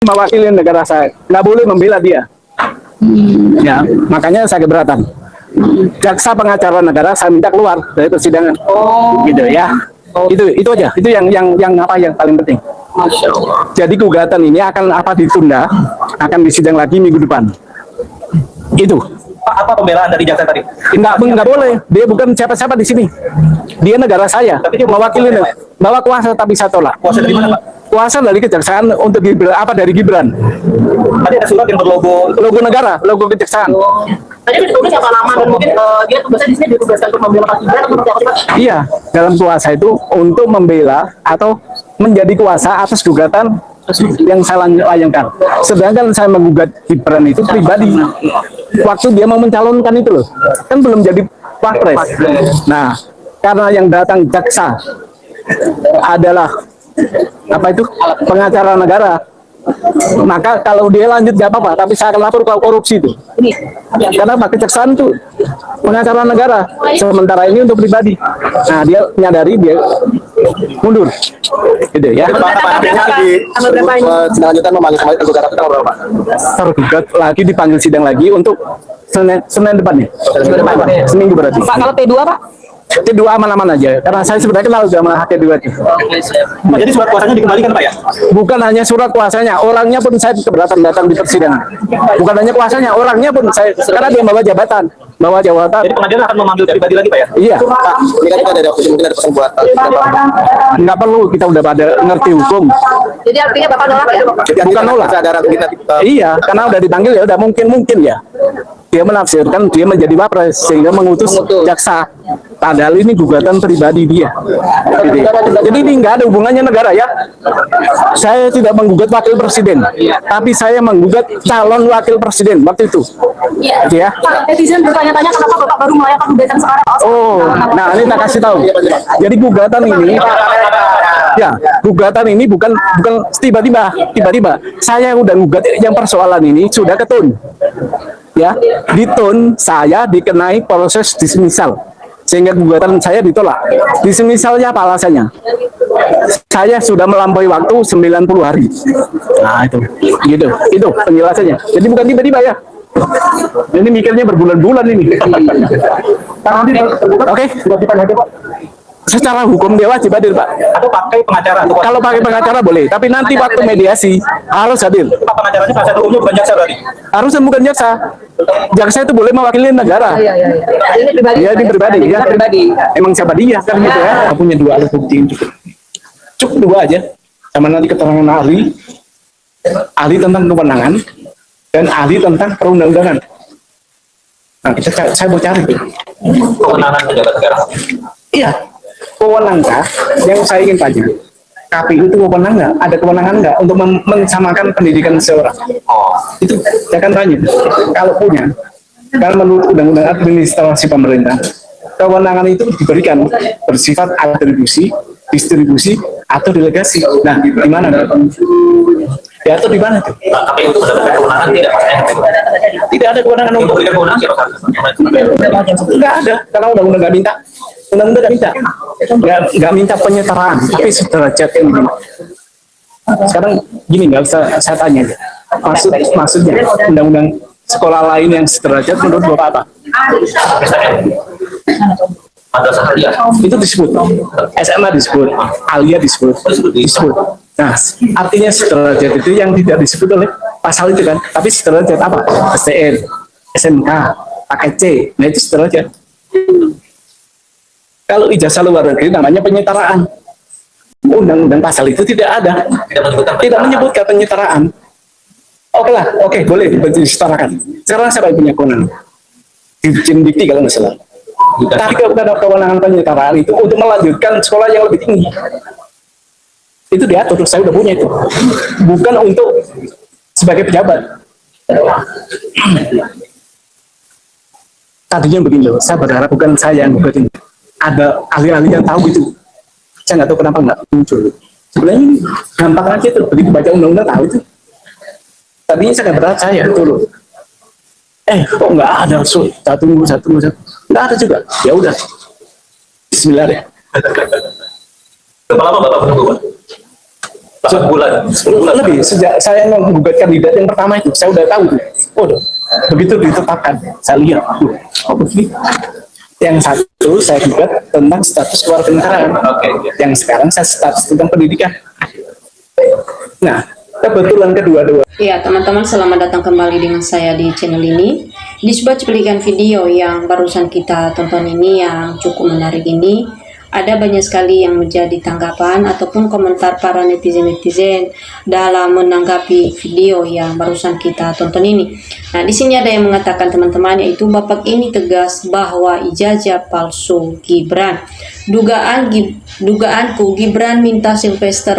mewakili negara saya, nggak boleh membela dia. Ya, makanya saya keberatan. Jaksa pengacara negara saya minta keluar dari persidangan. Gitu ya. Itu aja. Itu yang apa yang paling penting. Masya Allah. Jadi gugatan ini akan ditunda, akan disidang lagi minggu depan. Itu. Pak, apa pembelaan dari jaksa tadi? Enggak boleh. Dia bukan siapa-siapa di sini. Dia negara saya. Tapi dia mewakili bawa kuasa, tapi saya tolak. Kuasa dari mana, Pak? Kuasa dari kejaksaan untuk dari Gibran. Tadi ada surat yang berlogo negara, logo kejaksaan. Tadi udah ditulis apa nama dan mungkin dia tugasnya di sini ditugaskan untuk membela Pak Gibran atau seperti apa sih, Pak? Iya, dalam kuasa itu untuk membela atau menjadi kuasa atas gugatan yang saya layangkan. Sedangkan saya menggugat Gibran itu pribadi. Waktu dia mau mencalonkan itu loh, kan belum jadi wapres. Nah, karena yang datang jaksa adalah apa itu pengacara negara, maka kalau dia lanjut gak apa-apa, tapi saya akan lapor ke korupsi itu. Karena Pak Kejaksaan itu pengacara negara, sementara ini untuk pribadi. Nah, dia menyadari, dia mundur. Gitu ya. lanjutan memanggil kembali tergugat tanggal berapa? Tergugat lagi dipanggil sidang lagi untuk Senin depan ya. Seminggu berarti. Pak, kalau P2 Pak? T2 aman-aman aja, karena saya sebenarnya kenal sama T2 itu. Jadi surat kuasanya dikembalikan, Pak ya? Bukan hanya surat kuasanya, orangnya pun saya keberatan datang di persidangan. Bukan hanya kuasanya, orangnya pun saya, karena dia bawa jabatan. Jadi pengadilan akan memanggil pribadi lagi, Pak ya? Iya. Pak, ini kan kita ada mungkin ada pesan buat Nggak perlu, kita udah pada ngerti hukum. Jadi artinya Bapak nolak ya? Bukan nolak. Iya, karena udah dipanggil ya udah mungkin ya. Dia menafsirkan dia menjadi wapres sehingga mengutus jaksa. Padahal ini gugatan pribadi dia. Jadi ini nggak ada hubungannya negara ya. Saya tidak menggugat wakil presiden, tapi saya menggugat calon wakil presiden waktu itu. Ya. Pak, netizen bertanya-tanya kenapa Bapak baru melayangkan gugatan sekarang Pak? Oh, nah ini tak kasih tahu. Jadi gugatan ini, ya gugatan ini bukan tiba-tiba. Saya udah gugat yang persoalan ini sudah ketun. Ya, ditun saya dikenai proses dismisal sehingga gugatan saya ditolak. Dismisalnya apa alasannya? Saya sudah melampaui waktu 90 hari. Nah itu penjelasannya. Jadi bukan tiba-tiba ya. Ini mikirnya berbulan-bulan ini. Oke. Secara hukum dia wajib hadir, Pak. atau pakai pengacara? Kalau pakai pengacara boleh, tapi nanti waktu mediasi harus hadir. Pak, pengacaranya penasihat hukumnya bukan jaksa berarti? Harusnya bukan jaksa. Jaksa itu boleh mewakili negara. Ini pribadi. Ya, ini pribadi. Ya. Emang siapa dia kan gitu ya? Kita punya dua alat bukti yang cukup dua aja. Sama nanti keterangan ahli tentang kewenangan dan ahli tentang perundang-undangan. Nah, saya mau cari tuh. Kewenangan pejabat negara. Iya, kewenangan yang saya ingin kaji. KPU itu wewenang nggak? Ada kewenangan nggak untuk mensamakan pendidikan seseorang? Itu saya akan tanya. Kalau punya, kalau menurut Undang-Undang Administrasi Pemerintah, kewenangan itu diberikan bersifat atribusi, distribusi, atau delegasi. Nah, di mana? Ya, atau di mana itu? KPU itu mendapatkan kewenangan tidak? Tidak ada kewenangan untuk Memberikan kewenangan siapa? nggak ada, karena undang-undang nggak minta. Undang-undang nggak minta penyetaraan, tapi sederajat yang gini. Sekarang gini, nggak usah saya tanya aja. Maksudnya undang-undang sekolah lain yang sederajat menurut Bapak apa? Madrasah Aliyah. Itu disebut. SMA disebut, Aliyah disebut. Nah, artinya sederajat itu yang tidak disebut oleh pasal itu kan, tapi sederajat apa? STN, SMK, paket C, nah itu sederajat. Kalau ijazah luar negeri namanya penyetaraan. Undang-undang pasal itu tidak ada. Tidak menyebutkan penyetaraan. Oke, boleh disetarakan. Sekarang siapa yang punya kewenangan? Dirjen Dikti kalau nggak salah. Tapi kalau ada kewenangan penyetaraan itu untuk melanjutkan sekolah yang lebih tinggi. Itu diatur, saya udah punya itu. Bukan untuk sebagai pejabat. Tadinya begini loh, saya berharap bukan saya yang buat ini. Ada ahli-ahli yang tahu itu. Saya nggak tahu kenapa nggak muncul. Sebenarnya ini gampang aja tuh, begitu baca undang-undang tahu itu. Tadinya saya nggak berharap saya itu loh. Kok nggak ada? Satu, nggak ada juga. Ya udah. Bismillah ya. Berapa lama Bapak menunggu, Pak? 8 bulan. 10 bulan. Lebih, sejak saya menggugat kandidat yang pertama itu, saya udah tahu. Oh, begitu ditetapkan, saya lihat. Oh, begitu. Yang satu saya gugat tentang status kewarganegaraan. Oke. Yang sekarang saya status tentang pendidikan. Nah, kebetulan kedua-dua. Ya, teman-teman, selamat datang kembali dengan saya di channel ini. Di sebuah cuplikan video yang barusan kita tonton ini yang cukup menarik ini, ada banyak sekali yang menjadi tanggapan ataupun komentar para netizen-netizen dalam menanggapi video yang barusan kita tonton ini. Nah, di sini ada yang mengatakan, teman-teman, yaitu Bapak ini tegas bahwa ijazah palsu Gibran. Dugaanku Gibran minta Sylvester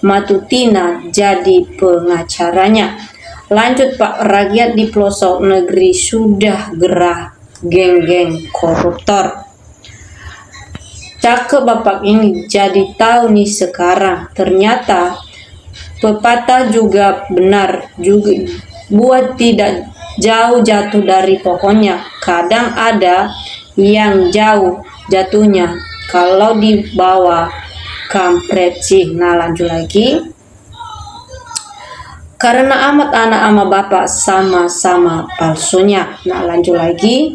Matutina jadi pengacaranya. Lanjut Pak, rakyat di pelosok negeri sudah gerah geng-geng koruptor. Cakep Bapak ini, jadi tahu nih sekarang. Ternyata pepatah juga benar, juga buat tidak jauh jatuh dari pohonnya. Kadang ada yang jauh jatuhnya kalau dibawa kampret sih. Nah, lanjut lagi. Karena amat anak ama bapak sama-sama palsunya. Nah, lanjut lagi.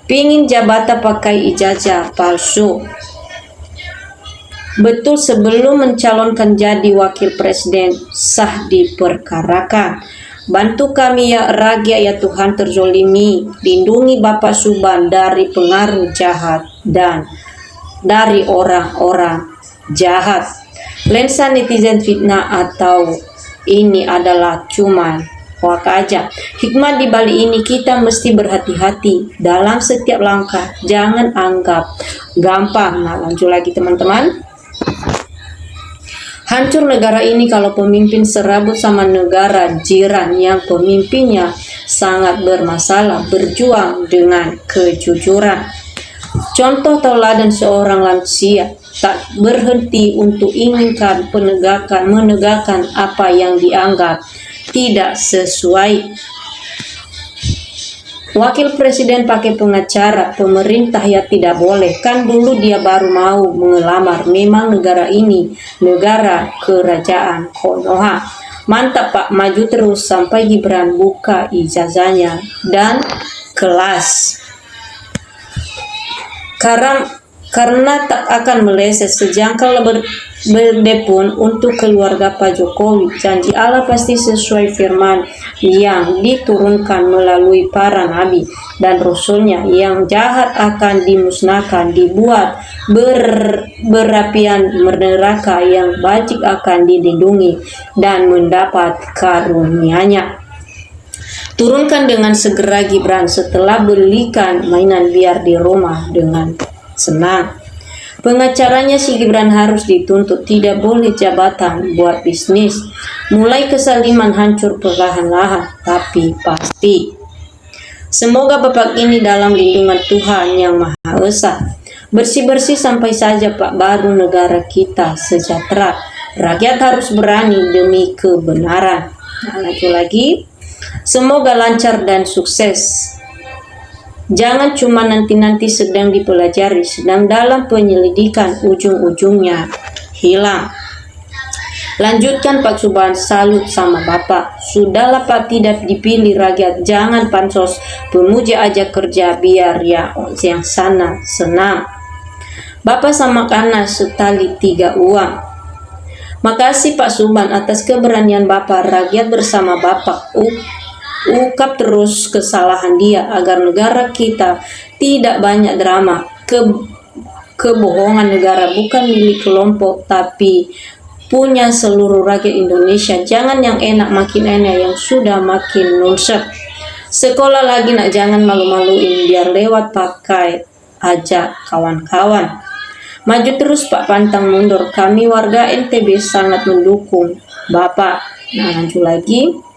Pingin jabatan pakai ijazah palsu. Betul, sebelum mencalonkan jadi wakil presiden sah diperkarakan. Bantu kami ya rakyat ya Tuhan terzolimi. Lindungi Bapak Suban dari pengaruh jahat dan dari orang-orang jahat. Lensa netizen fitnah atau ini adalah cuman hoak aja. Hikmah di balik ini, kita mesti berhati-hati dalam setiap langkah. Jangan anggap gampang. Nah, lanjut lagi teman-teman. Hancur negara ini kalau pemimpin serabut sama negara jiran yang pemimpinnya sangat bermasalah, berjuang dengan kejujuran. Contoh tauladan seorang lansia tak berhenti untuk inginkan menegakkan apa yang dianggap tidak sesuai. Wakil presiden pakai pengacara, pemerintah ya tidak boleh. Kan dulu dia baru mau mengelamar. Memang negara ini negara kerajaan Konoha. Mantap Pak, maju terus sampai Gibran buka ijazahnya dan kelas. Karena tak akan meleset sejangkal berdepun untuk keluarga Pak Jokowi. Janji Allah pasti sesuai firman yang diturunkan melalui para nabi dan rasulnya. Yang jahat akan dimusnahkan, dibuat berapian neraka, yang baik akan dilindungi dan mendapat karunia-Nya. Turunkan dengan segera Gibran, setelah belikan mainan biar di rumah dengan senang. Pengacaranya si Gibran harus dituntut, tidak boleh jabatan, buat bisnis. Mulai kesaliman hancur perlahan-lahan, tapi pasti. Semoga Bapak ini dalam lindungan Tuhan Yang Maha Esa. Bersih-bersih sampai saja Pak, baru negara kita sejahtera. Rakyat harus berani demi kebenaran. Nah, lanjut lagi. Semoga lancar dan sukses. Jangan cuma nanti-nanti sedang dipelajari, sedang dalam penyelidikan, ujung-ujungnya hilang. Lanjutkan Pak Suban, salut sama Bapak. Sudahlah Pak, tidak dipilih rakyat, jangan pansos, pemuja aja kerja biar ya yang sana senang. Bapak sama Kana setali 3 uang. Makasih Pak Suban atas keberanian Bapak, rakyat bersama Bapak. Ungkap terus kesalahan dia agar negara kita tidak banyak drama. Kebohongan negara bukan milik kelompok tapi punya seluruh rakyat Indonesia. Jangan yang enak makin enak, yang sudah makin nunsep. Sekolah lagi nak, jangan malu-maluin, biar lewat pakai aja kawan-kawan. Maju terus Pak, pantang mundur. Kami warga NTB sangat mendukung Bapak. Nah, lanjut lagi.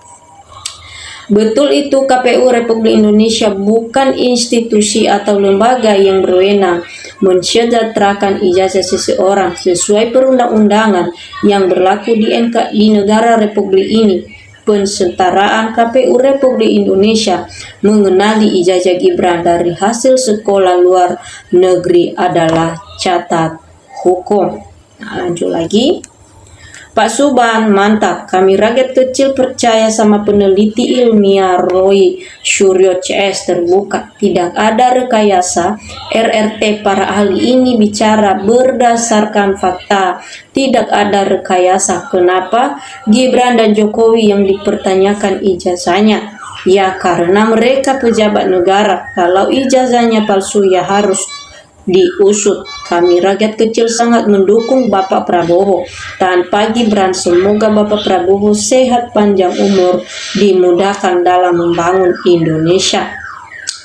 Betul itu, KPU Republik Indonesia bukan institusi atau lembaga yang berwenang mensejahterakan ijazah seseorang sesuai perundang-undangan yang berlaku di negara Republik ini. Pensetaraan KPU Republik Indonesia mengenali ijazah Gibran dari hasil sekolah luar negeri adalah catat hukum. Nah, lanjut lagi. Pak Suban, mantap. Kami rakyat kecil percaya sama peneliti ilmiah Roy Suryo CS terbuka. Tidak ada rekayasa. RRT para ahli ini bicara berdasarkan fakta. Tidak ada rekayasa. Kenapa Gibran dan Jokowi yang dipertanyakan ijazahnya? Ya karena mereka pejabat negara. Kalau ijazahnya palsu ya harus diusut. Kami rakyat kecil sangat mendukung Bapak Prabowo. Tanpa Gibran, semoga Bapak Prabowo sehat, panjang umur, dimudahkan dalam membangun Indonesia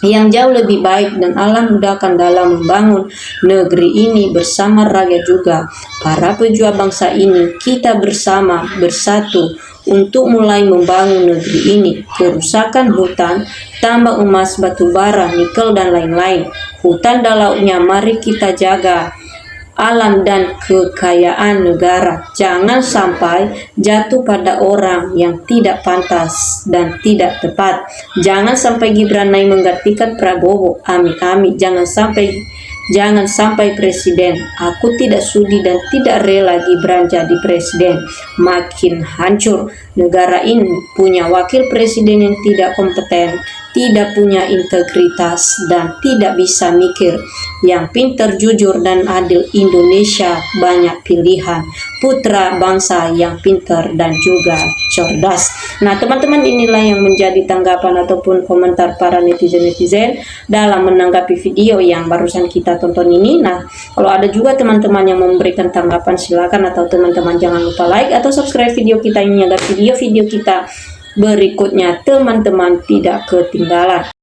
yang jauh lebih baik, dan Allah mudahkan dalam membangun negeri ini bersama rakyat juga. Para pejuang bangsa ini, kita bersama bersatu untuk mulai membangun negeri ini. Kerusakan hutan, tambang emas, batu bara, nikel, dan lain-lain. Hutan dan lautnya mari kita jaga. Alam dan kekayaan negara jangan sampai jatuh pada orang yang tidak pantas dan tidak tepat. Jangan sampai Gibran naik menggantikan Prabowo. Amin. Jangan sampai presiden. Aku tidak sudi dan tidak rela Gibran jadi presiden. Makin hancur negara ini. Punya wakil presiden yang tidak kompeten, tidak punya integritas, dan tidak bisa mikir. Yang pintar, jujur, dan adil. Indonesia banyak pilihan. Putra bangsa yang pintar dan juga cerdas. Nah teman-teman, inilah yang menjadi tanggapan ataupun komentar para netizen-netizen dalam menanggapi video yang barusan kita tonton ini. Nah kalau ada juga teman-teman yang memberikan tanggapan, silakan, atau teman-teman jangan lupa like atau subscribe video kita ini agar video-video kita berikutnya teman-teman tidak ketinggalan.